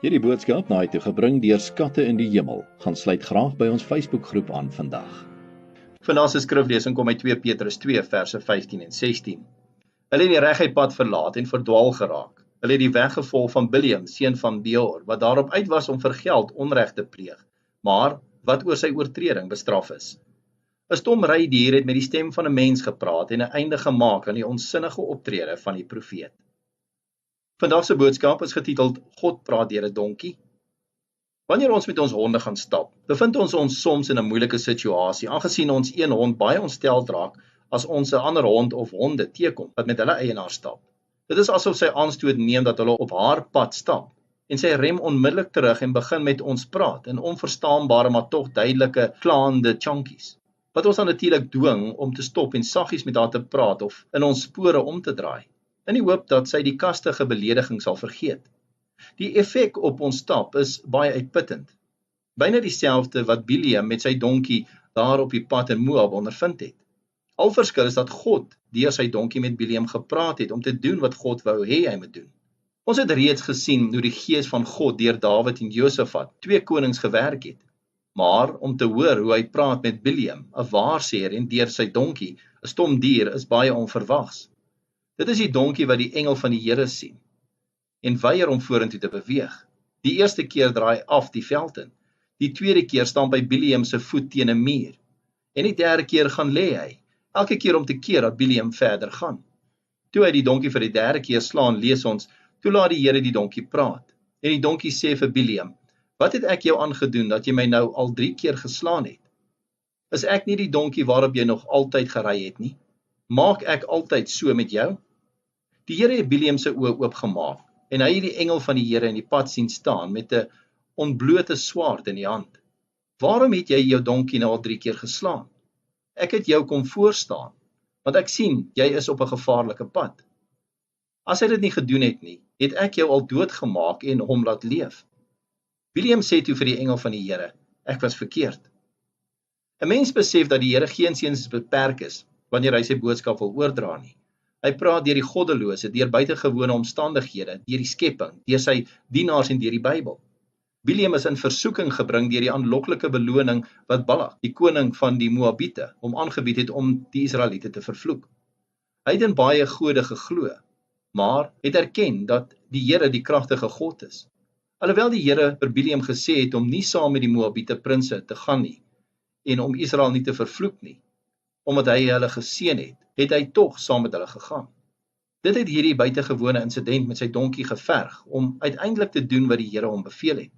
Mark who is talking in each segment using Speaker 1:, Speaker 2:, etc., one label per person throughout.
Speaker 1: Hierdie boodskap na toe gebring deur Skatte in die Hemel. Gaan sluit graag by ons Facebookgroep aan vandag.
Speaker 2: Vandag se skriflesing kom uit 2 Petrus 2 verse 15 en 16. Hulle het die reguit pad verlaat en verdwaal geraak. Hulle het die weg gevolg van Biliam, seun van Beor, wat daarop uit was om vir geld onreg te pleeg, maar wat oor sy oortreding bestraf is. 'n Stom rydier het met die stem van 'n mens gepraat en 'n einde gemaak aan die onsinnige optrede van die profeet. Vandag se boodskap is getiteld God praat deur 'n donkie. Wanneer ons met ons honde gaan stap, bevind ons ons soms in 'n moeilike situasie, aangesien ons een hond baie ontsteld raak as ons 'n ander hond of honde teekom wat met hulle eienaar stap. Dit is asof sy aanstoot neem dat hulle op haar pad stap en sy rem onmiddellik terug en begin met ons praat in onverstaanbare maar tog duidelike klaande chonkies, wat ons dan natuurlik dwing om te stop en saggies met haar te praat of in ons spore om te draai, in die hoop dat sy die kastige belediging sal vergeet. Die effek op ons stap is baie uitputtend, byna dieselfde wat Biliam met sy donkie daar op die pad in Moab ondervind het. Al verskil is dat God deur sy donkie met Biliam gepraat het om te doen wat God wou hê hy moet doen. Ons het reeds gesien hoe die gees van God deur Dawid en Josafat, 2 konings, gewerk het. Maar om te hoor hoe hy praat met Biliam, 'n waarsêer, en deur sy donkie, 'n stom dier, is baie onverwags. Dit is die donkie wat die engel van die Here sien en weier om vorentoe te beweeg. Die eerste keer draai af die veld in. Die tweede keer staan by Biliam se voet teen 'n muur. En die derde keer gaan lê hy, elke keer om te keer dat Biliam verder gaan. Toe hy die donkie vir die derde keer slaan, lees ons, toe laat die Here die donkie praat. En die donkie sê vir Biliam, "Wat het ek jou aangedoen dat jy my nou al 3 keer geslaan het? Is ek nie die donkie waarop jy nog altyd gery het nie? Maak ek altyd so met jou?" Die Here het Biliam se oë oopgemaak en hy het die engel van die Here in die pad sien staan met 'n ontblote swaard in die hand. "Waarom het jy jou donkie nou al 3 keer geslaan? Ek het jou kom voorstaan, want ek sien jy is op 'n gevaarlike pad. As hy dit nie gedoen het nie, het ek jou al doodgemaak en hom laat leef." Biliam sê toe vir die engel van die Here, "Ek was verkeerd." 'n Mens besef dat die Here geensins beperk is wanneer hy sy boodskap wil oordra nie. Hy praat deur die goddelose, deur buitengewone omstandighede, deur die skepping, deur sy dienaars en deur die Bybel. Biliam is in versoeking gebring deur die aanloklike beloning wat Balak, die koning van die Moabiete, hom aangebied het om die Israeliete te vervloek. Hy het in baie gode geglo, maar het erken dat die Here die kragtige God is. Alhoewel die Here vir Biliam gesê het om nie saam met die Moabiete prinse te gaan nie en om Israel nie te vervloek nie, omdat hy hulle geseën het, het hy tog saam met hulle gegaan. Dit het hierdie buitengewone insident met sy donkie geverg om uiteindelik te doen wat die Here hom beveel het.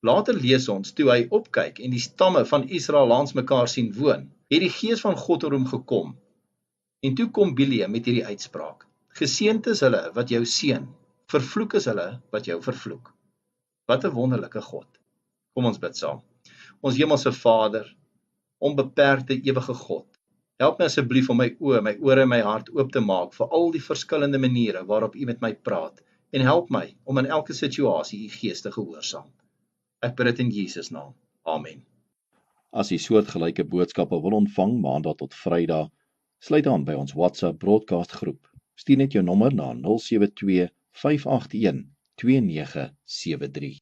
Speaker 2: Later lees ons, toe hy opkyk en die stamme van Israel langs mekaar sien woon, het die gees van God oor hom gekom. En toe kom Biliam met hierdie uitspraak, "Geseënd is hulle wat jou seën, vervloek is hulle wat jou vervloek." Wat 'n wonderlike God. Kom ons bid saam. Ons hemelse Vader, onbeperkte ewige God, help my asseblief om my oë, my ore en my hart oop te maak vir al die verskillende maniere waarop U met my praat, en help my om in elke situasie U gees te gehoorsaam. Ek bid dit in Jesus naam. Amen.
Speaker 1: As U soortgelyke boodskappe wil ontvang maandag tot Vrydag, sluit aan by ons WhatsApp broadcast groep. Stuur net jou nommer na 072 581 2973.